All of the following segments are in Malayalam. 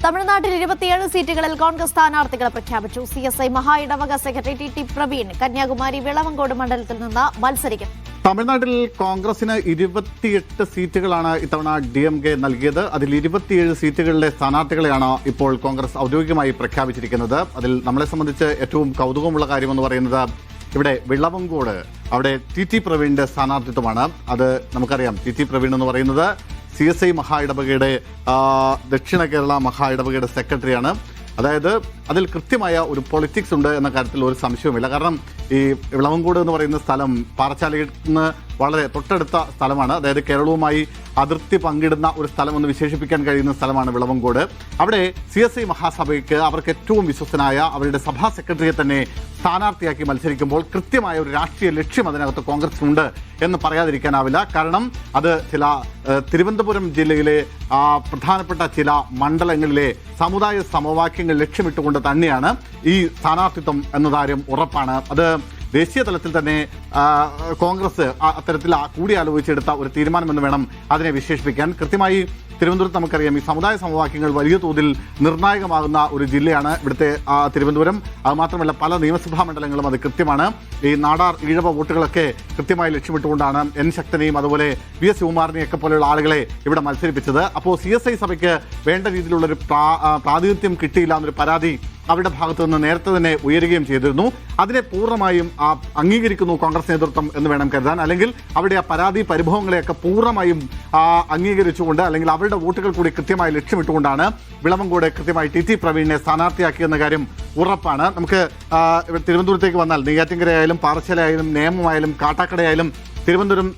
തമിഴ്നാട്ടിൽ 27 സീറ്റുകളിൽ കോൺഗ്രസ് സ്ഥാനാർത്ഥികളെ പ്രഖ്യാപിച്ചു. CSI മഹാ ഇടവക സെക്രട്ടറി ടി പ്രവീൺ കന്യാകുമാരി വിളവങ്കോട് മണ്ഡലത്തിൽ നിന്ന് മത്സരിക്കും. തമിഴ്നാട്ടിൽ കോൺഗ്രസിന് 28 സീറ്റുകളാണ് ഇത്തവണ DMK നൽകിയത്. അതിൽ 27 സീറ്റുകളിലെ സ്ഥാനാർത്ഥികളെയാണ് ഇപ്പോൾ കോൺഗ്രസ് ഔദ്യോഗികമായി പ്രഖ്യാപിച്ചിരിക്കുന്നത്. അതിൽ നമ്മളെ സംബന്ധിച്ച് ഏറ്റവും കൗതുകമുള്ള കാര്യമെന്ന് പറയുന്നത് ഇവിടെ വിളവങ്കോട് അവിടെ ടി പ്രവീണിന്റെ സ്ഥാനാർത്ഥിത്വമാണ്. അത് നമുക്കറിയാം. ടി പ്രവീൺ എന്ന് പറയുന്നത് CSI മഹാ ഇടവകയുടെ ദക്ഷിണ കേരള മഹാ ഇടവകയുടെ സെക്രട്ടറിയാണ്. അതായത് അതിൽ കൃത്യമായ ഒരു പൊളിറ്റിക്സ് ഉണ്ട് എന്ന കാര്യത്തിൽ ഒരു സംശയവുമില്ല. കാരണം ഈ വിളവങ്കോട് എന്ന് പറയുന്ന സ്ഥലം പാറച്ചാലയിൽ നിന്ന് വളരെ തൊട്ടടുത്ത സ്ഥലമാണ്. അതായത് കേരളവുമായി അതിർത്തി പങ്കിടുന്ന ഒരു സ്ഥലമെന്ന് വിശേഷിപ്പിക്കാൻ കഴിയുന്ന സ്ഥലമാണ് വിളവങ്കോട്. അവിടെ CSI മഹാസഭയ്ക്ക് അവർക്ക് ഏറ്റവും വിശ്വസ്തനായ അവരുടെ സഭാ സെക്രട്ടറിയെ തന്നെ സ്ഥാനാർത്ഥിയാക്കി മത്സരിക്കുമ്പോൾ കൃത്യമായ ഒരു രാഷ്ട്രീയ ലക്ഷ്യം അതിനകത്ത് കോൺഗ്രസിനുണ്ട് എന്ന് പറയാതിരിക്കാനാവില്ല. കാരണം അത് ചില തിരുവനന്തപുരം ജില്ലയിലെ പ്രധാനപ്പെട്ട ചില മണ്ഡലങ്ങളിലെ സമുദായ സമവാക്യങ്ങൾ ലക്ഷ്യമിട്ടുകൊണ്ട് തന്നെയാണ് ഈ സ്ഥാനാർത്ഥിത്വം എന്ന കാര്യം ഉറപ്പാണ്. അത് ദേശീയ തലത്തിൽ തന്നെ കോൺഗ്രസ് അത്തരത്തിൽ കൂടിയാലോചിച്ചെടുത്ത ഒരു തീരുമാനമെന്ന് വേണം അതിനെ വിശേഷിപ്പിക്കാൻ. കൃത്യമായി തിരുവനന്തപുരത്ത് നമുക്കറിയാം ഈ സമുദായ സമവാക്യങ്ങൾ വലിയ തോതിൽ നിർണായകമാകുന്ന ഒരു ജില്ലയാണ് ഇവിടുത്തെ തിരുവനന്തപുരം. അതുമാത്രമല്ല പല നിയമസഭാ മണ്ഡലങ്ങളും അത് കൃത്യമാണ്. ഈ നാടാർ ഈഴവ വോട്ടുകളൊക്കെ കൃത്യമായി ലക്ഷ്യമിട്ടുകൊണ്ടാണ് N ശക്തനെയും അതുപോലെ VS ശിവകുമാറിനെയൊക്കെ പോലെയുള്ള ആളുകളെ ഇവിടെ മത്സരിപ്പിച്ചത്. അപ്പോൾ CSI സഭയ്ക്ക് വേണ്ട രീതിയിലുള്ളൊരു പ്രാതിനിധ്യം കിട്ടിയില്ല എന്നൊരു പരാതി അവരുടെ ഭാഗത്തു നിന്ന് നേരത്തെ തന്നെ ഉയരുകയും ചെയ്തിരുന്നു. അതിനെ പൂർണ്ണമായും അംഗീകരിക്കുന്നു കോൺഗ്രസ് നേതൃത്വം എന്ന് വേണം കരുതാൻ. അല്ലെങ്കിൽ അവിടെ ആ പരാതി പരിഭവങ്ങളെയൊക്കെ പൂർണ്ണമായും അംഗീകരിച്ചുകൊണ്ട് അല്ലെങ്കിൽ അവരുടെ വോട്ടുകൾ കൂടി കൃത്യമായി ലക്ഷ്യമിട്ടുകൊണ്ടാണ് വിളവങ്കോട് കൃത്യമായി ടി പ്രവീണിനെ സ്ഥാനാർത്ഥിയാക്കിയെന്ന കാര്യം ഉറപ്പാണ്. നമുക്ക് തിരുവനന്തപുരത്തേക്ക് വന്നാൽ നെയ്യാറ്റിൻകരയായാലും പാറശ്ശാലയായാലും നേമമായാലും കാട്ടാക്കടയായാലും തിരുവനന്തപുരം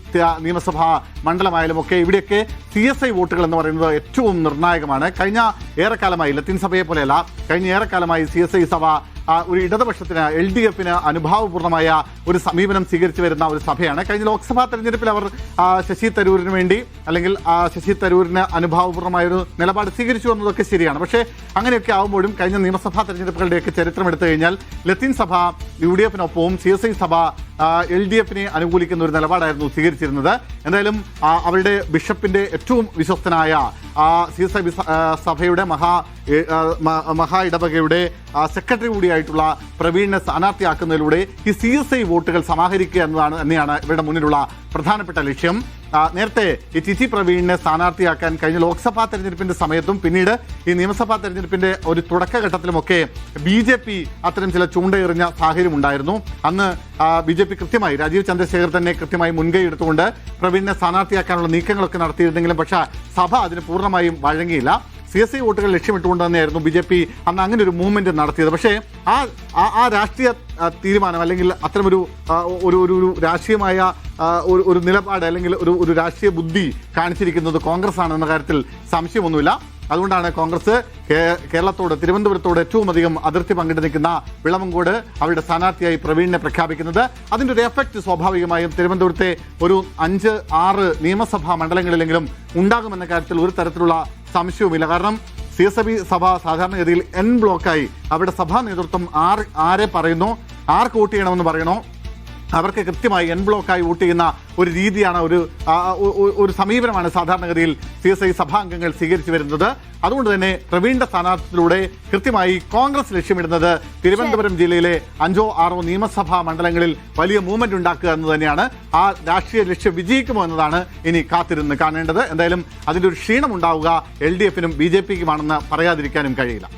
നിയമസഭാ മണ്ഡലമായാലും ഒക്കെ ഇവിടെയൊക്കെ CSI വോട്ടുകൾ എന്ന് പറയുന്നത് ഏറ്റവും നിർണായകമാണ്. കഴിഞ്ഞ ഏറെക്കാലമായി ലത്തീൻ സഭയെ പോലെയല്ല, കഴിഞ്ഞ ഏറെക്കാലമായി CSI സഭ ഒരു ഇടതുപക്ഷത്തിന് LDFന് അനുഭാവപൂർണ്ണമായ ഒരു സമീപനം സ്വീകരിച്ചു വരുന്ന ഒരു സഭയാണ്. കഴിഞ്ഞ ലോക്സഭാ തെരഞ്ഞെടുപ്പിൽ അവർ ശശി തരൂരിന് വേണ്ടി അല്ലെങ്കിൽ ശശി തരൂരിന് അനുഭാവപൂർണ്ണമായൊരു നിലപാട് സ്വീകരിച്ചു എന്നതൊക്കെ ശരിയാണ്. പക്ഷേ അങ്ങനെയൊക്കെ ആകുമ്പോഴും കഴിഞ്ഞ നിയമസഭാ തെരഞ്ഞെടുപ്പുകളുടെയൊക്കെ ചരിത്രം എടുത്തു കഴിഞ്ഞാൽ ലത്തീൻ സഭ UDFനൊപ്പവും CSI സഭ LDFനെ അനുകൂലിക്കുന്ന ഒരു നിലപാടായിരുന്നു സ്വീകരിച്ചിരുന്നത്. എന്തായാലും അവരുടെ ബിഷപ്പിന്റെ ഏറ്റവും വിശ്വസ്തനായ CSI സഭയുടെ മഹാ ഇടവകയുടെ സെക്രട്ടറി കൂടിയായിട്ടുള്ള പ്രവീണിനെ സ്ഥാനാർത്ഥിയാക്കുന്നതിലൂടെ ഈ CSI വോട്ടുകൾ സമാഹരിക്കുക എന്നതാണ് തന്നെയാണ് ഇവരുടെ മുന്നിലുള്ള പ്രധാനപ്പെട്ട ലക്ഷ്യം. നേരത്തെ ഈ ടി പ്രവീണിനെ സ്ഥാനാർത്ഥിയാക്കാൻ കഴിഞ്ഞ ലോക്സഭാ തെരഞ്ഞെടുപ്പിന്റെ സമയത്തും പിന്നീട് ഈ നിയമസഭാ തെരഞ്ഞെടുപ്പിന്റെ ഒരു തുടക്കഘട്ടത്തിലുമൊക്കെ BJP അത്തരം ചില ചൂണ്ടയെറിഞ്ഞ സാഹചര്യം ഉണ്ടായിരുന്നു. അന്ന് BJP കൃത്യമായി രാജീവ് ചന്ദ്രശേഖർ തന്നെ കൃത്യമായി മുൻകൈ എടുത്തുകൊണ്ട് പ്രവീണിനെ സ്ഥാനാർത്ഥിയാക്കാനുള്ള നീക്കങ്ങളൊക്കെ നടത്തിയിരുന്നെങ്കിലും പക്ഷേ സഭ അതിന് പൂർണ്ണമായും വഴങ്ങിയില്ല. CSI വോട്ടുകൾ ലക്ഷ്യമിട്ടുകൊണ്ട് തന്നെയായിരുന്നു BJP അന്ന് അങ്ങനെ ഒരു മൂവ്മെന്റ് നടത്തിയത്. പക്ഷേ ആ രാഷ്ട്രീയ തീരുമാനം അല്ലെങ്കിൽ അത്തരമൊരു ഒരു രാഷ്ട്രീയമായ ഒരു നിലപാട് അല്ലെങ്കിൽ ഒരു രാഷ്ട്രീയ ബുദ്ധി കാണിച്ചിരിക്കുന്നത് കോൺഗ്രസ് ആണ് എന്ന കാര്യത്തിൽ സംശയമൊന്നുമില്ല. അതുകൊണ്ടാണ് കോൺഗ്രസ് കേരളത്തോട് തിരുവനന്തപുരത്തോട് ഏറ്റവും അധികം അതിർത്തി പങ്കിട്ട് നിൽക്കുന്ന വിളവങ്കോട് അവരുടെ സ്ഥാനാർത്ഥിയായി പ്രവീണിനെ പ്രഖ്യാപിക്കുന്നത്. അതിൻ്റെ ഒരു എഫക്റ്റ് സ്വാഭാവികമായും തിരുവനന്തപുരത്തെ ഒരു 5-6 നിയമസഭാ മണ്ഡലങ്ങളിലെങ്കിലും ഉണ്ടാകുമെന്ന കാര്യത്തിൽ ഒരു തരത്തിലുള്ള സംശയവുമില്ല. കാരണം CSI സഭ സാധാരണഗതിയിൽ N ബ്ലോക്കായി അവരുടെ സഭാ നേതൃത്വം ആരെ പറയുന്നോ ആർക്ക് വോട്ട് ചെയ്യണമെന്ന് പറയണോ അവർക്ക് കൃത്യമായി N ബ്ലോക്കായി വോട്ട് ചെയ്യുന്ന ഒരു രീതിയാണ് ഒരു സമീപനമാണ് സാധാരണഗതിയിൽ CSI സഭാംഗങ്ങൾ സ്വീകരിച്ചു വരുന്നത്. അതുകൊണ്ട് തന്നെ പ്രവീണിന്റെ സ്ഥാനാർത്ഥിയിലൂടെ കൃത്യമായി കോൺഗ്രസ് ലക്ഷ്യമിടുന്നത് തിരുവനന്തപുരം ജില്ലയിലെ 5-6 നിയമസഭാ മണ്ഡലങ്ങളിൽ വലിയ മൂവ്മെന്റ് ഉണ്ടാക്കുക എന്ന് തന്നെയാണ്. ആ രാഷ്ട്രീയ ലക്ഷ്യം വിജയിക്കുമോ എന്നതാണ് ഇനി കാത്തിരുന്ന് കാണേണ്ടത്. എന്തായാലും അതിൻ്റെ ഒരു ക്ഷീണം ഉണ്ടാവുക LDFനും BJPക്കുമാണെന്ന് പറയാതിരിക്കാനും കഴിയില്ല.